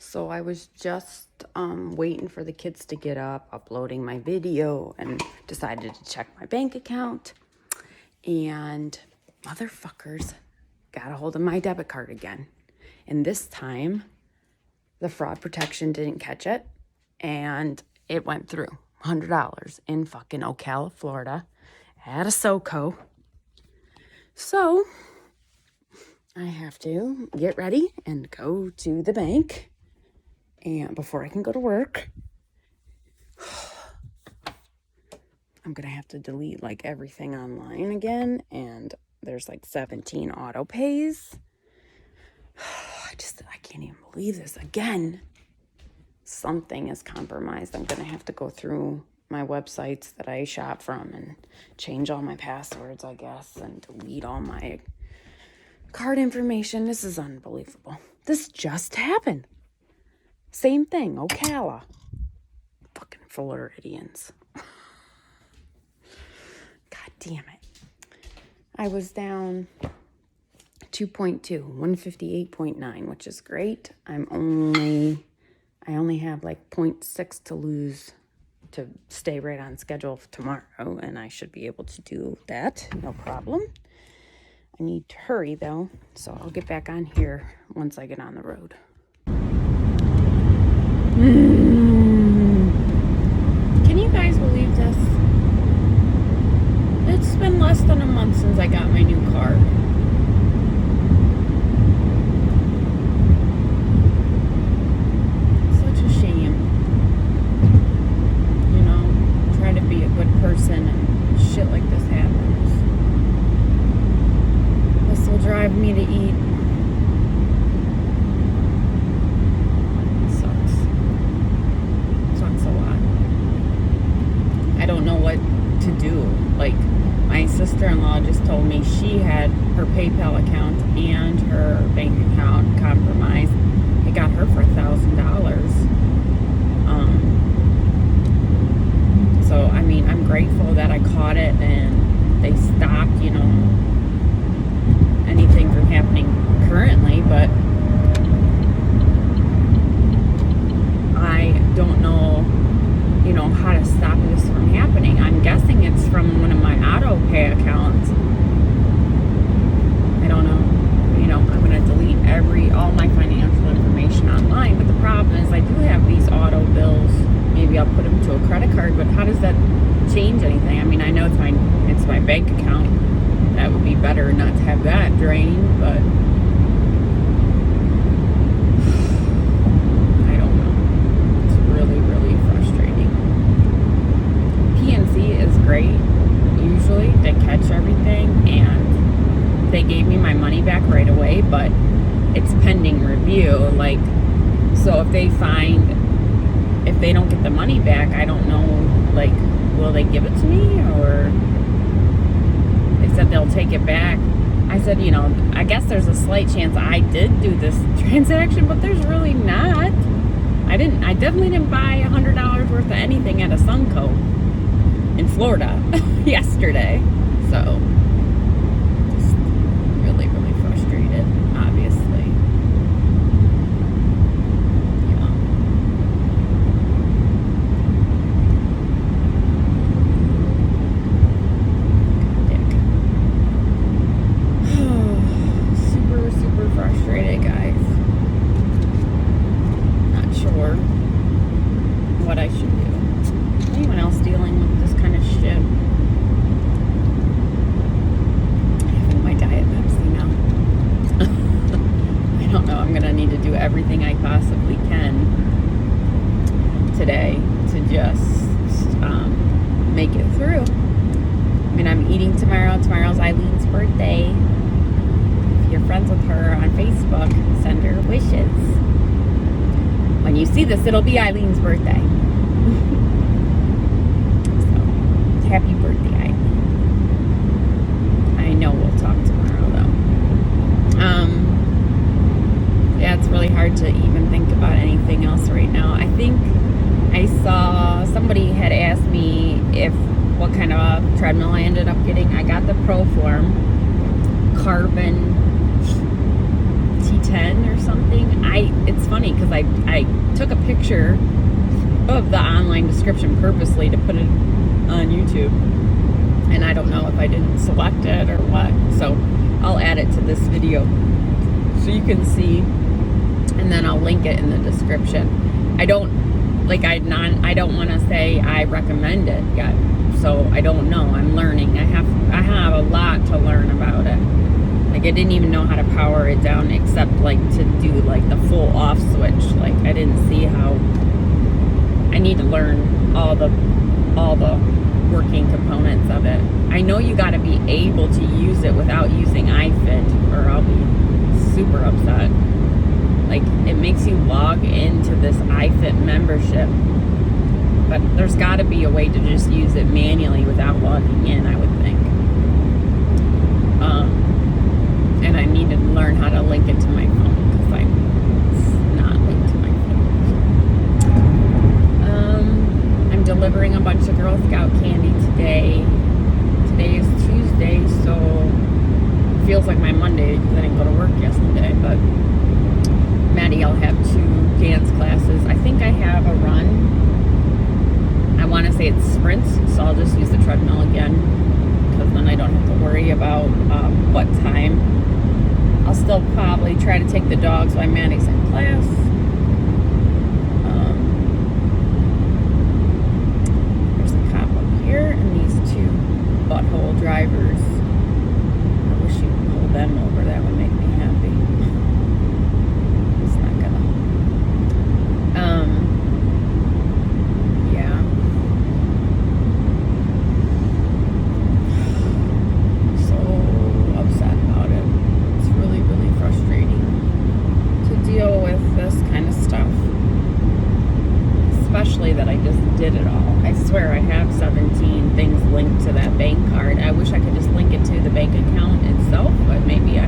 So I was just waiting for the kids to get up, uploading my video, and decided to check my bank account. And motherfuckers got a hold of my debit card again. And this time, the fraud protection didn't catch it, and it went through. $100 in fucking Ocala, Florida, at a SoCo. So I have to get ready and go to the bank, and before I can go to work, I'm gonna have to delete like everything online again, and there's like 17 auto pays. I can't even believe this again. Something is compromised. I'm gonna have to go through my websites that I shop from and change all my passwords, I guess, and delete all my card information. This is unbelievable. This just happened. Same thing, Ocala. Fucking Floridians. God damn it. I was down 2.2, 158.9, which is great. I only have like 0.6 to lose to stay right on schedule for tomorrow, and I should be able to do that, no problem. I need to hurry though, so I'll get back on here once I get on the road. Can you guys believe this? It's been less than a month since I got my new car. Such a shame. You know, try to be a good person and shit like this happens. This will drive me to eat. It sucks. It sucks a lot. I don't know what to do. Like, my sister-in-law just told me she had her PayPal account and her bank account compromised. It got her for $1,000. So, I mean, I'm grateful that I caught it and they stopped, you know, anything from happening currently, but I don't know, you know, how to stop this from happening. I'm guessing it's from one of my auto pay accounts. I don't know. You know, I'm going to delete all my financial information online, but the problem is I do have these auto bills. Maybe I'll put them to a credit card, but how does that change anything? I mean, I know it's my bank account. That would be better not to have that drained, but I don't know. It's really, really frustrating. PNC is great. Usually they catch everything and they gave me my money back right away, but it's pending review. Like, so if they don't get the money back, I don't know, like, will they give it to me, or they said they'll take it back. I said, you know, I guess there's a slight chance I did do this transaction, but there's really not. I definitely didn't buy $100 worth of anything at a Sunco in Florida yesterday. So, just really, really frustrated, obviously. Yeah. Dick. Super, super frustrated, guys. Not sure what I should do. Anyone else dealing with this kind of shit? I'm having my Diet Pepsi now. I don't know. I'm gonna need to do everything I possibly can today to just make it through. I mean, I'm eating tomorrow. Tomorrow's Eileen's birthday. If you're friends with her on Facebook, send her wishes. When you see this, it'll be Eileen's birthday. Happy birthday, Eileen. I know we'll talk tomorrow, though. Yeah, it's really hard to even think about anything else right now. I think I saw somebody had asked me what kind of treadmill I ended up getting. I got the Proform Carbon T10 or something. It's funny because I took a picture of the online description purposely to put it on YouTube. And I don't know if I didn't select it or what. So I'll add it to this video so you can see. And then I'll link it in the description. I don't want to say I recommend it yet. So I don't know. I'm learning. I have a lot to learn about it. Like, I didn't even know how to power it down except like to do like the full off switch. Like, I didn't see how. I need to learn all the working components of it. I know you got to be able to use it without using iFit, or I'll be super upset. Like, it makes you log into this iFit membership, but there's got to be a way to just use it manually without logging in, I would think. And I need to learn how to link it to my phone, because it's not linked to my phone. I'm delivering a bunch of Girl Scout candy today. Today is Tuesday, so it feels like my Monday because I didn't go to work yesterday, but Maddie, I'll have 2 dance classes. I think I have a run. I want to say it's sprints, so I'll just use the treadmill again, because then I don't have to worry about what time. I'll still probably try to take the dogs while Maddie's in class. There's a cop up here, and these 2 butthole drivers. I wish you'd pull them over. That would make me happy. It's not gonna. Yeah. So upset about it. It's really, really frustrating to deal with this kind of stuff. Especially that I just did it all. I swear I have 17 things linked to that bank card. I wish I could just link it to the bank account itself, but maybe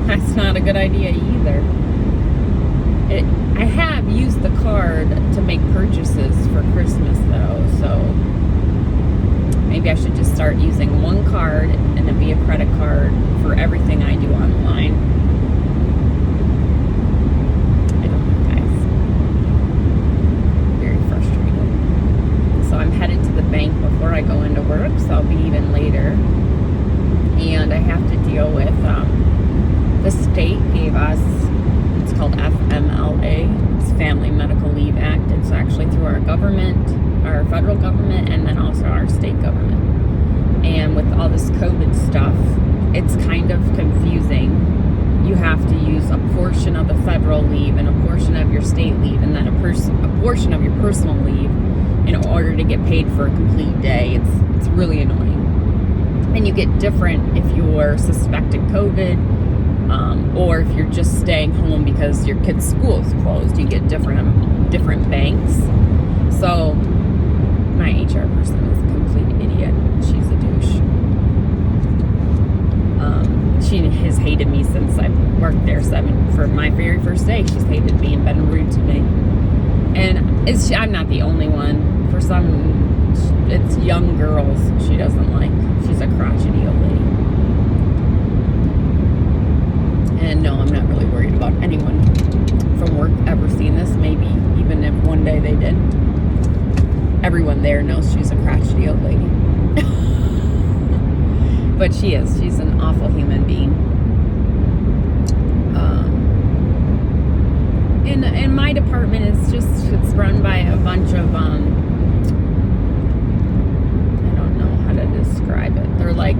that's not a good idea either. I have used the card to make purchases for Christmas though, so maybe I should just start using one card and it be a credit card for everything I do online. I don't know, guys. Very frustrating. So I'm headed to the bank before I go into work, so I'll be even later. And I have to deal with, the state gave us, it's called FMLA, it's Family Medical Leave Act. It's actually through our government, our federal government, and then also our state government. And with all this COVID stuff, it's kind of confusing. You have to use a portion of the federal leave and a portion of your state leave, and then a portion of your personal leave in order to get paid for a complete day. It's really annoying. And you get different if you're suspected COVID, or if you're just staying home because your kid's school is closed. You get different banks. So my HR person is a complete idiot. She's a douche. She has hated me since I worked there for my very first day. She's hated me and been rude to me. And I'm not the only one. For some, it's young girls she doesn't like. She's a crotchety old lady. And no, I'm not really worried about anyone from work ever seeing this. Maybe even if one day they did. Everyone there knows she's a crotchety old lady. But she is. She's an awful human being. In my department, it's run by a bunch of, I don't know how to describe it. They're like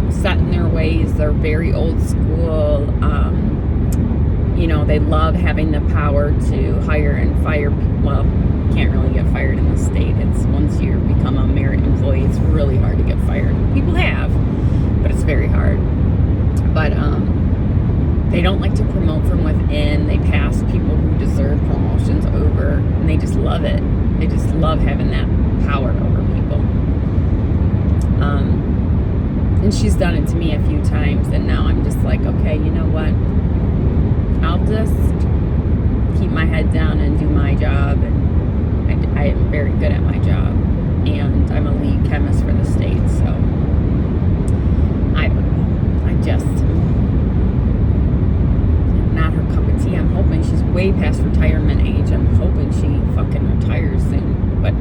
set in their ways. They're very old school. They love having the power to hire and fire people. Well, you can't really get fired in the state. It's once you become a merit employee, it's really hard to get fired. People have, but it's very hard. But they don't like to promote from within. They pass people who deserve promotions over, and they just love it. They just love having that power over people. And she's done it to me a few times, and now I'm just like, okay, you know what? I'll just keep my head down and do my job, and I am very good at my job, and I'm a lead chemist for the state, so I don't know. I just not her cup of tea. I'm hoping she's way past retirement age. I'm hoping she fucking retires soon. But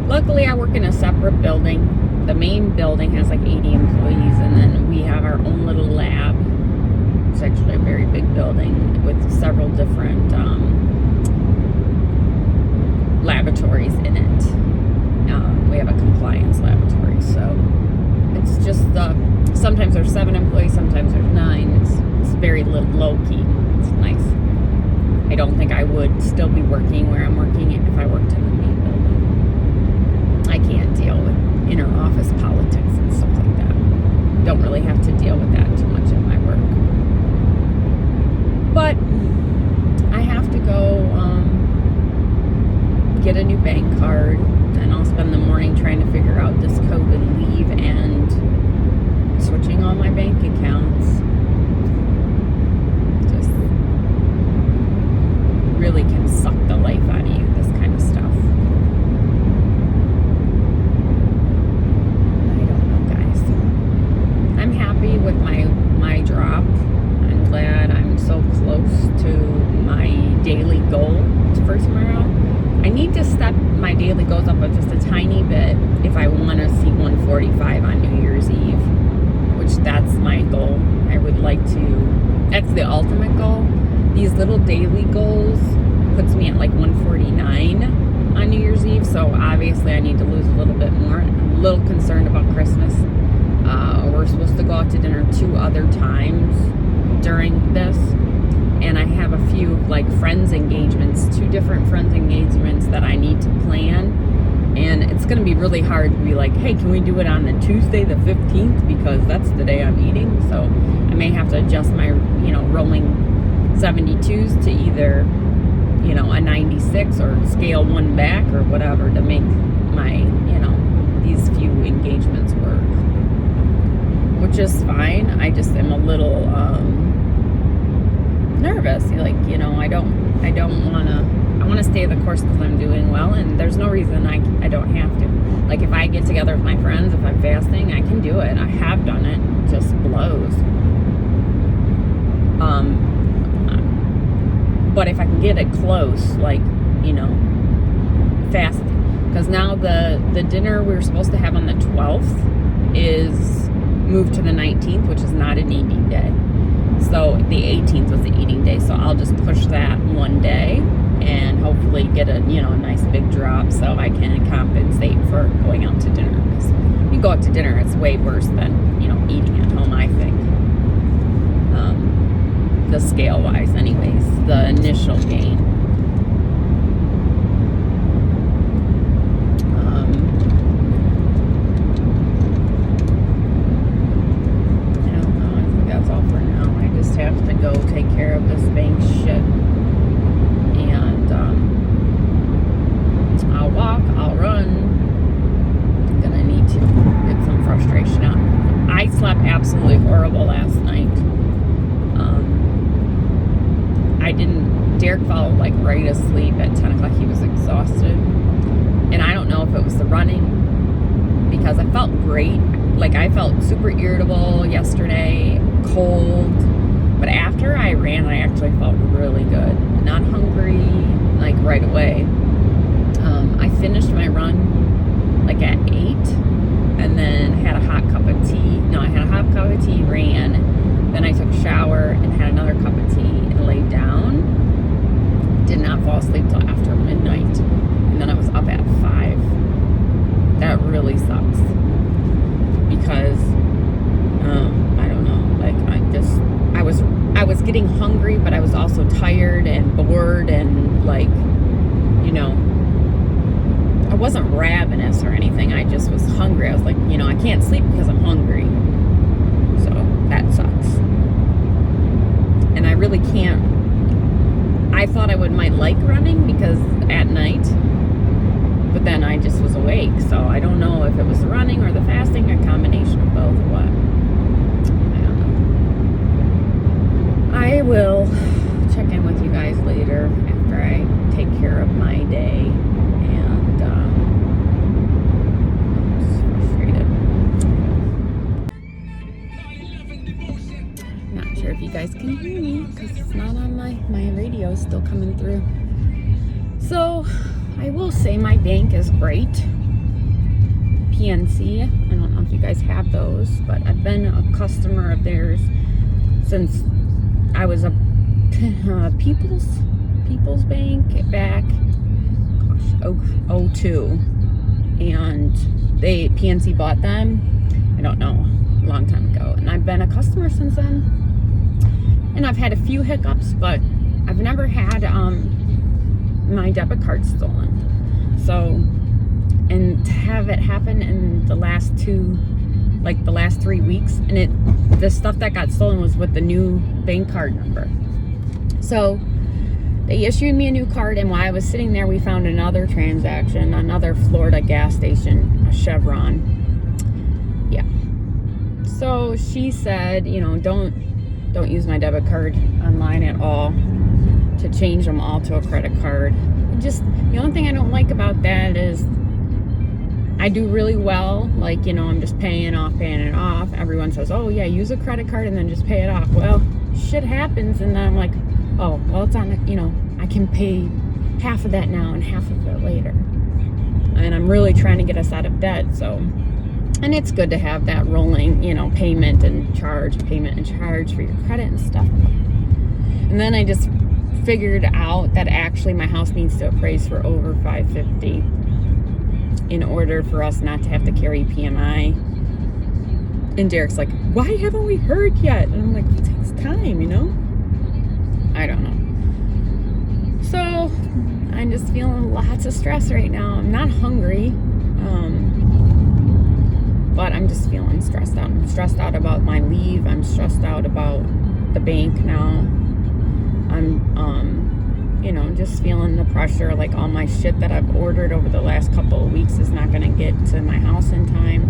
luckily I work in a separate building. The main building has like 80 employees, and then we have our own little lab. It's actually a very big building with several different laboratories in it. We have a compliance laboratory, so it's just sometimes there's 7 employees, sometimes there's 9. It's very low key. It's nice. I don't think I would still be working where I'm working if I worked in the main building. I can't deal with inner office politics and stuff like that. Don't really have to deal with that too much in my work. But I have to go get a new bank card, and I'll spend the morning trying to figure out this COVID leave and switching all my bank accounts. Just really can suck the life out of you, this kind of stuff. I don't know, guys. I'm happy with my drop. I'm glad I'm so close to my daily goal for tomorrow. I need to step my daily goals up just a tiny bit if I want to see 145 on New Year's Eve, which that's my goal. I would like to, that's the ultimate goal. These little daily goals puts me at like 149 on New Year's Eve, so obviously I need to lose a little bit more. I'm a little concerned about Christmas. We're supposed to go out to dinner 2 other times during this, and I have a few like friends engagements, 2 different friends engagements that I need to plan, and it's going to be really hard to be like, hey, can we do it on the Tuesday the 15th, because that's the day I'm eating. So I may have to adjust my rolling 72s to either a 96 or scale 1 back or whatever to make my these few engagements work, which is fine. I just am a little nervous. I want to stay the course because I'm doing well, and there's no reason I don't have to. Like, if I get together with my friends, if I'm fasting, I can do it. I have done it. It just blows. But if I can get it close, fasting, because now the dinner we were supposed to have on the 12th is moved to the 19th, which is not an eating day. So the 18th was the eating day, so I'll just push that one day and hopefully get a nice big drop so I can compensate for going out to dinner. Because you go out to dinner, it's way worse than eating at home, I think. The scale wise, anyways, the initial gain. Have to go take care of this bank shit, and I'll walk, I'll run. I'm gonna need to get some frustration out. I slept absolutely horrible last night. Derek fell right asleep at 10 o'clock. He was exhausted, and I don't know if it was the running, because I felt great. I felt super irritable yesterday, cold. But after I ran, I actually felt really good. Not hungry, right away. I finished my run, at 8, and then had a hot cup of tea. No, I had a hot cup of tea, ran. Then I took a shower and had another cup of tea and laid down. Did not fall asleep till after midnight. And then I was up at 5. That really sucks. Because, I don't know, I was getting hungry, but I was also tired and bored and I wasn't ravenous or anything. I just was hungry. I was like, I can't sleep because I'm hungry. So that sucks. And I really can't. I thought I might like running because at night, but then I just was awake. So I don't know if it was the running or the fasting, or a combination of both or what. I will check in with you guys later after I take care of my day, and I'm just frustrated. Not sure if you guys can hear me because it's not on my my radio is still coming through. So I will say my bank is great. PNC. I don't know if you guys have those, but I've been a customer of theirs since I was a People's Bank back, gosh, 02, and PNC bought them. I don't know, a long time ago, and I've been a customer since then. And I've had a few hiccups, but I've never had my debit card stolen. So, and to have it happen in the last 3 weeks, and the stuff that got stolen was with the new bank card number. So they issued me a new card, and while I was sitting there, we found another transaction, another Florida gas station, a Chevron. Yeah. So she said, you know, don't use my debit card online at all, to change them all to a credit card. Just the only thing I don't like about that is I do really well, like, you know, I'm just paying it off. Everyone says, oh yeah, use a credit card and then just pay it off. Well, shit happens, and then I'm like, oh, well, it's on, you know, I can pay half of that now and half of it later. And I'm really trying to get us out of debt, so. And it's good to have that rolling, you know, payment and charge for your credit and stuff. And then I just figured out that actually my house needs to appraise for over $550 in order for us not to have to carry PMI. And Derek's like, why haven't we heard yet? And I'm like, it takes time, you know? I don't know. So I'm just feeling lots of stress right now. I'm not hungry, but I'm just feeling stressed out. I'm stressed out about my leave. I'm stressed out about the bank now. I'm, you know, just feeling the pressure, like all my shit that I've ordered over the last couple of weeks is not going to get to my house in time.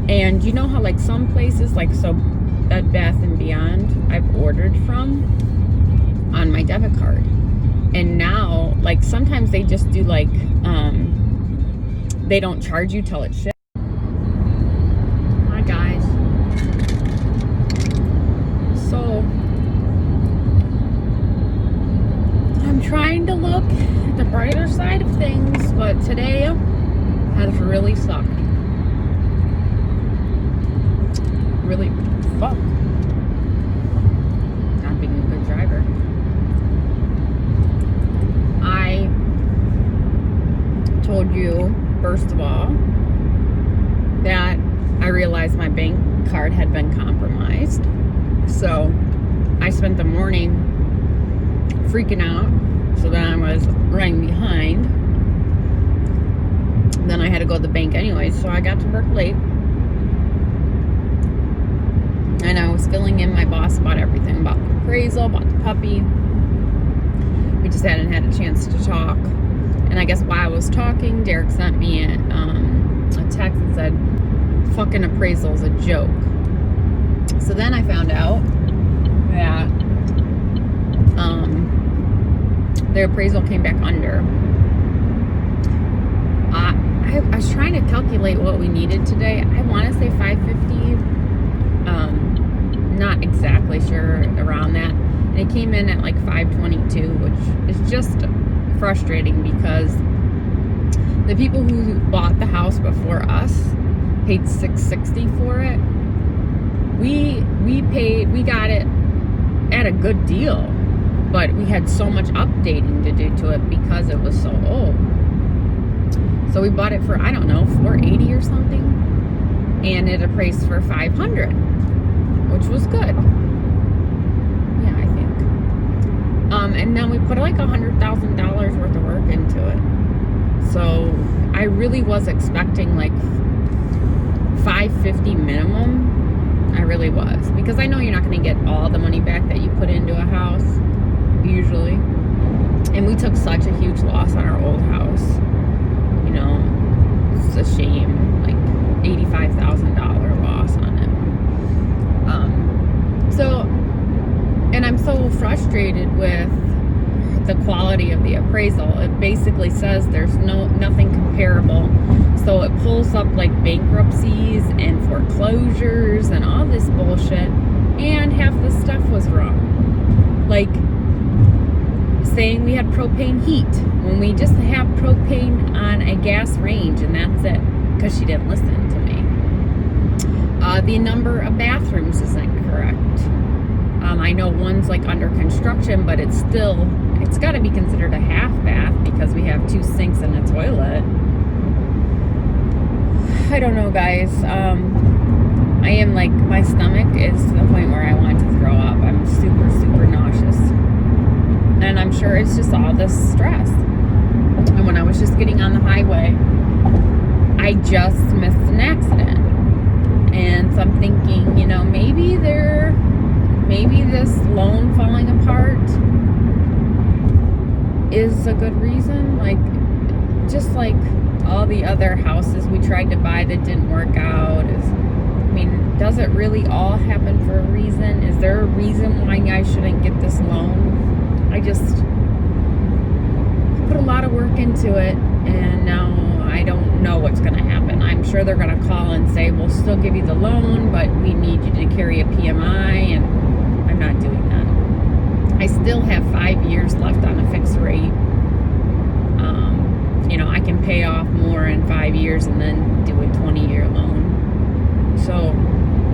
And you know how, like, some places, like, so Bed Bath & Beyond, I've ordered from on my debit card. And now, like, sometimes they just do, like, they don't charge you till it's shipped. Hi, guys. So, I'm trying to look at the brighter side of things, but today has really sucked. Really fuck. Not being a good driver. I told you, first of all, that I realized my bank card had been compromised. So I spent the morning freaking out. So then I was running behind. Then I had to go to the bank anyway, so I got to work late. And I was filling in my boss about everything, about the appraisal, about the puppy. We just hadn't had a chance to talk. And I guess while I was talking, Derek sent me a text that said, fucking appraisal's a joke. So then I found out that their appraisal came back under. I was trying to calculate what we needed today. I want to say $550. Not exactly sure around that. And it came in at like $522, which is just frustrating because the people who bought the house before us paid $660 for it. We got it at a good deal, but we had so much updating to do to it because it was so old. So we bought it for, I don't know, $480 or something, and it appraised for $500, which was good. Yeah, I think. And then we put like $100,000 worth of work into it. So I really was expecting like $550 minimum. I really was, because I know you're not going to get all the money back that you put into a house usually. And we took such a huge loss on our old house. You know, it's a shame, like $85,000 loss on it. And I'm so frustrated with the quality of the appraisal. It basically says there's nothing comparable. So it pulls up like bankruptcies and foreclosures and all this bullshit, and half the stuff was wrong. Like, like saying we had propane heat when we just have propane on a gas range, and that's it, because she didn't listen to me. The number of bathrooms isn't correct. I know one's like under construction, but it's got to be considered a half bath because we have 2 sinks and a toilet. I don't know, guys. I am like, my stomach is to the point where I want to throw up. I'm super, super nauseous. And I'm sure it's just all this stress. And when I was just getting on the highway, I just missed an accident. And so I'm thinking, you know, maybe this loan falling apart is a good reason. Like, just like all the other houses we tried to buy that didn't work out. Does it really all happen for a reason? Is there a reason why I shouldn't get this loan? I just put a lot of work into it, and now I don't know what's going to happen. I'm sure they're going to call and say, we'll still give you the loan, but we need you to carry a PMI, and I'm not doing that. I still have 5 years left on a fixed rate. You know, I can pay off more in 5 years and then do a 20-year loan. So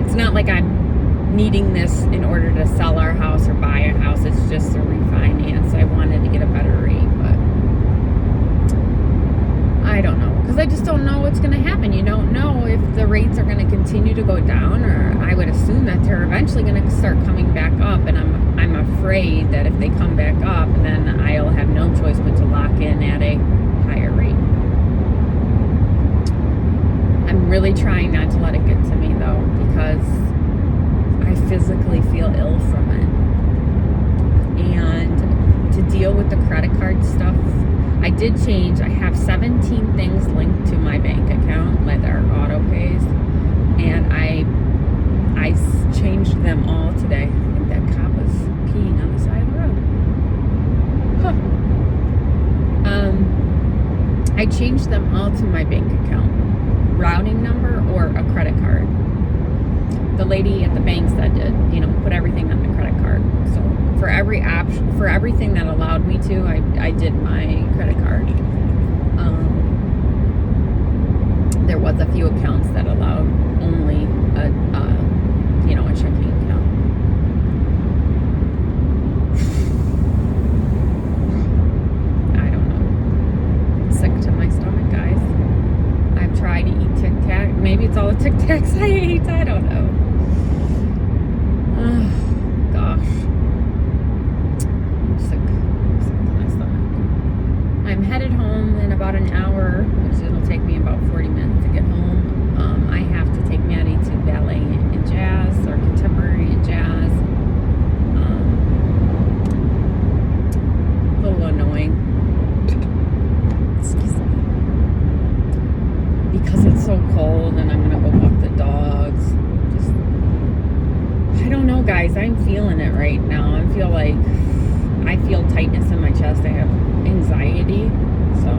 it's not like I'm needing this in order to sell our house or buy a house. It's just a refinance. I wanted to get a better rate, but I don't know, because I just don't know what's going to happen. You don't know if the rates are going to continue to go down, or I would assume that they're eventually going to start coming back up, and I'm afraid that if they come back up, then I'll have no choice but to lock in at a higher rate. I'm really trying not to let it get to me, though, because I physically feel ill from it. And to deal with the credit card stuff, I did change. I have 17 things linked to my bank account, like our auto pays, and I changed them all today. I think that cop was peeing on the side of the road. I changed them all to my bank account, routing number or a credit card. The lady at the bank said to, you know, put everything on the credit card. So for every option, for everything that allowed me to, I did my credit card. There was a few accounts that allowed only a checking account. I don't know. I'm sick to my stomach, guys. I've tried to eat Tic Tac. Maybe it's all the Tic Tacs I ate. I don't know. Oh, gosh. I'm sick to my stomach. I'm headed home in about an hour, which it'll take me about 40 minutes to get home. I have to take Maddie to ballet and jazz, or contemporary and jazz. A little annoying. Excuse me. Because it's so cold, and I'm gonna go walk the dogs. I don't know, guys. I'm feeling it right now. I feel tightness in my chest. I have anxiety, so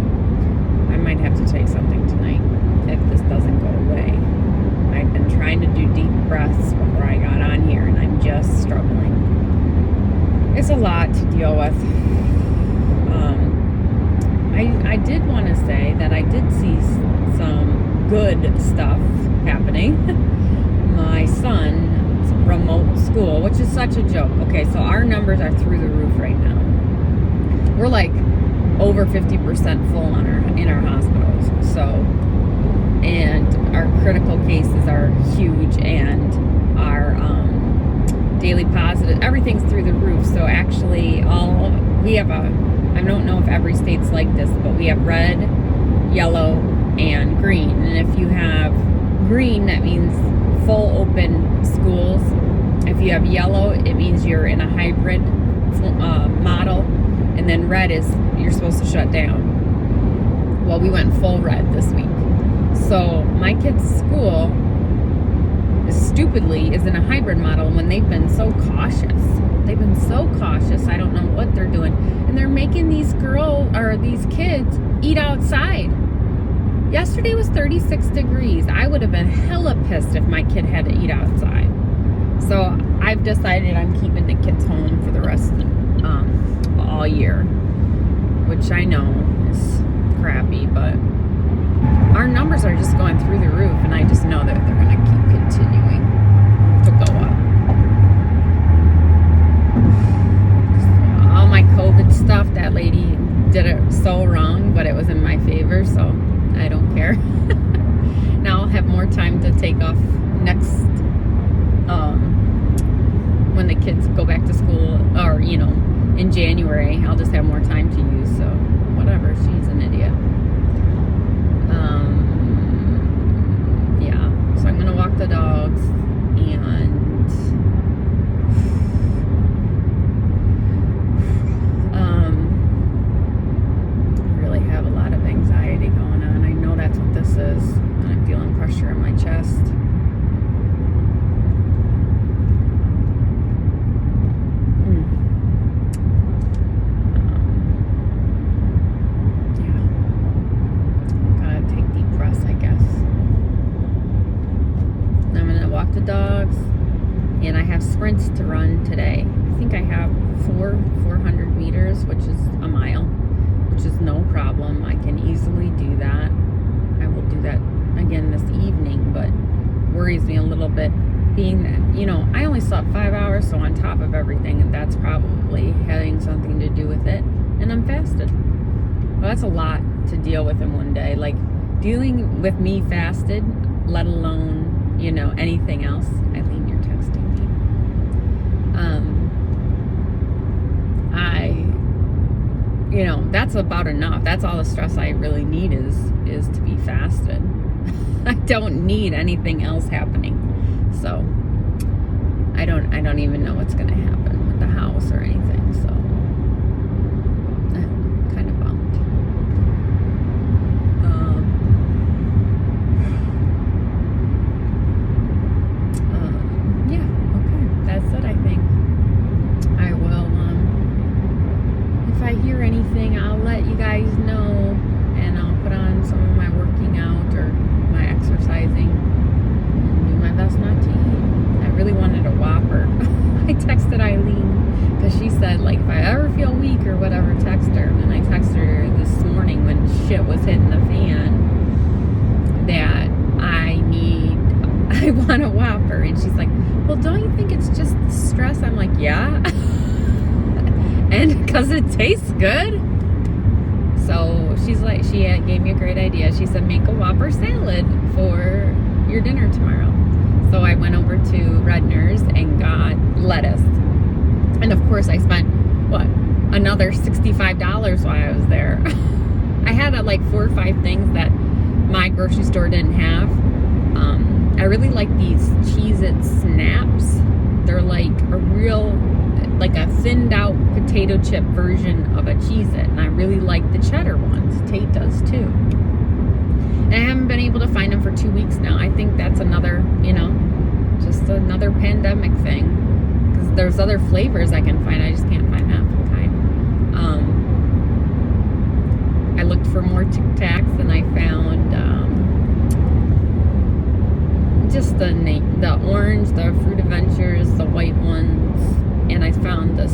I might have to take something tonight if this doesn't go away. I've been trying to do deep breaths before I got on here, and I'm just struggling. It's a lot to deal with. I did want to say that I did see some good stuff happening. My son's remote school, which is such a joke. Okay, so our numbers are through the roof right now. We're like over 50% full in our hospitals. So, and our critical cases are huge, and our daily positive, everything's through the roof. So actually, I don't know if every state's like this, but we have red, yellow, and green. And if you have green, that means full open schools. If you have yellow, it means you're in a hybrid model. And then red is you're supposed to shut down. Well, we went full red this week. So my kids' school, stupidly, is in a hybrid model when they've been so cautious. They've been so cautious. I don't know what they're doing. And they're making these kids eat outside. Yesterday was 36 degrees. I would have been hella pissed if my kid had to eat outside. So I've decided I'm keeping the kids home for the rest of the all year, which I know is crappy, but our numbers are just going through the roof, and I just know that they're going to keep continuing to go up. All my COVID stuff, that lady did it so wrong, but it was in my favor, so I don't care. Now I'll have more time to take off next, when the kids go back to school, or, you know, in January. I'll just have more time to use, so whatever, she's an idiot. Yeah, so I'm gonna walk the dogs, and I really have a lot of anxiety going on. I know that's what this is, and I'm feeling pressure in my chest. The dogs, and I have sprints to run today. I think I have 400 meters, which is a mile, which is no problem. I can easily do that. I will do that again this evening, but worries me a little bit being that, you know, I only slept 5 hours, so on top of everything, and that's probably having something to do with it, and I'm fasted. Well, that's a lot to deal with in one day, like dealing with me fasted, let alone, you know, anything else. Eileen, you're texting me. You know, that's about enough. That's all the stress I really need is to be fasted. I don't need anything else happening. So I don't even know what's gonna happen with the house or anything. So I'm kind of bummed. That's it, I think. I will, if I hear anything, I'll let you guys know, and I'll put on some of my working out or my exercising and do my best not to eat. I really wanted a Whopper. I texted Eileen, because she said, like, if I ever feel weak or whatever, text her. And I texted her this morning when shit was hitting the fan that I want a Whopper. And she's like, well, don't you think it's just stress? I'm like, yeah. And because it tastes good. So she's like, she gave me a great idea. She said, make a Whopper salad for your dinner tomorrow. So I went over to Redner's and got lettuce. And of course I spent, another $65 while I was there. I had like 4 or 5 things that my grocery store didn't have. I really like these Cheez-It Snaps. They're like like a thinned out potato chip version of a Cheez-It. And I really like the cheddar ones. Tate does too. And I haven't been able to find them for 2 weeks now. I think that's another, you know, just another pandemic thing. Because there's other flavors I can find. I just can't find that full time. I looked for more Tic Tacs, and I found just the orange, the Fruit Adventures, the white ones, and I found the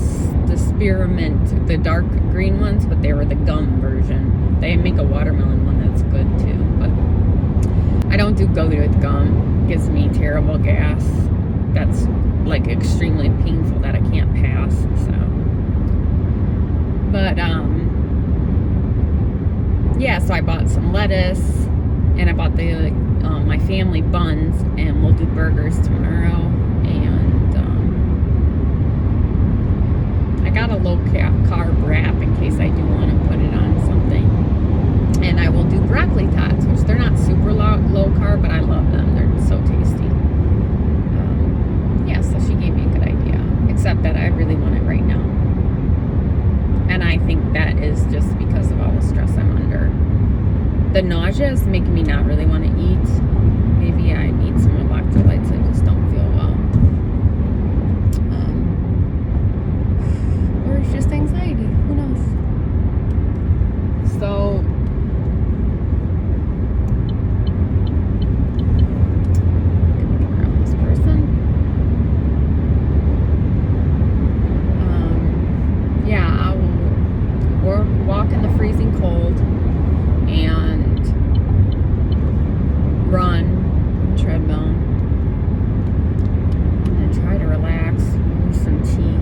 Spearmint, the dark green ones, but they were the gum version. They make a watermelon one that's good too, but I don't do go with gum. It gives me terrible gas. That's like extremely painful that I can't pass. So, but yeah. So I bought some lettuce, and I bought the my family buns, and we'll do burgers tomorrow. And I got a low carb wrap in case I do want to put it on something. And I will do broccoli tots, which they're not super low carb, but I love them. They're so tasty. Yeah, so she gave me a good idea, except that I really want it right now. And I think that is just because of all the stress I'm under. The nausea is making me not really want to eat. Maybe I need some electrolytes. I just don't feel well. Or it's just anxiety. Who knows? So, around this person. Yeah, cold and run treadmill, and then try to relax, use some tea,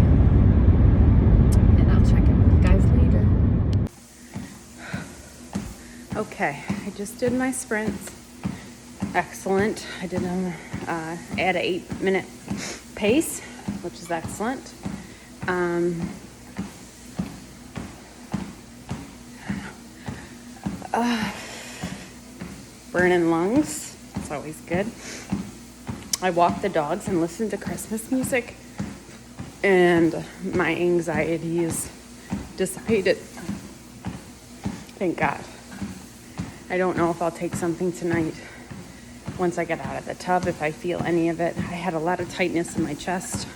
and I'll check in with you guys later. Okay, I just did my sprints. Excellent. I did them at an 8-minute pace, which is excellent. Burning lungs, it's always good. I walked the dogs and listened to Christmas music, and my anxiety is dissipated. Thank God. I don't know if I'll take something tonight once I get out of the tub, if I feel any of it. I had a lot of tightness in my chest,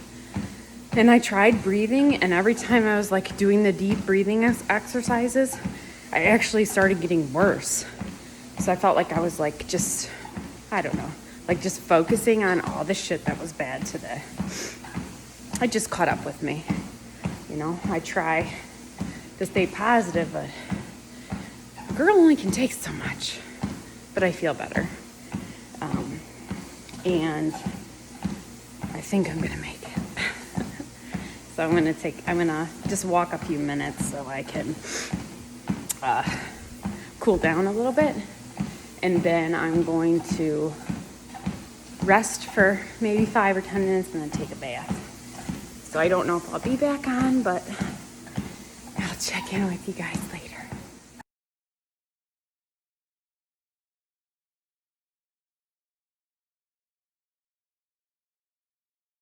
and I tried breathing, and every time I was like doing the deep breathing exercises, I actually started getting worse. So I felt like I was like just, I don't know, like just focusing on all the shit that was bad today. It just caught up with me. You know, I try to stay positive, but a girl only can take so much. But I feel better. And I think I'm gonna make it. So I'm gonna just walk a few minutes so I can cool down a little bit. And then I'm going to rest for maybe 5 or 10 minutes and then take a bath. So I don't know if I'll be back on, but I'll check in with you guys later.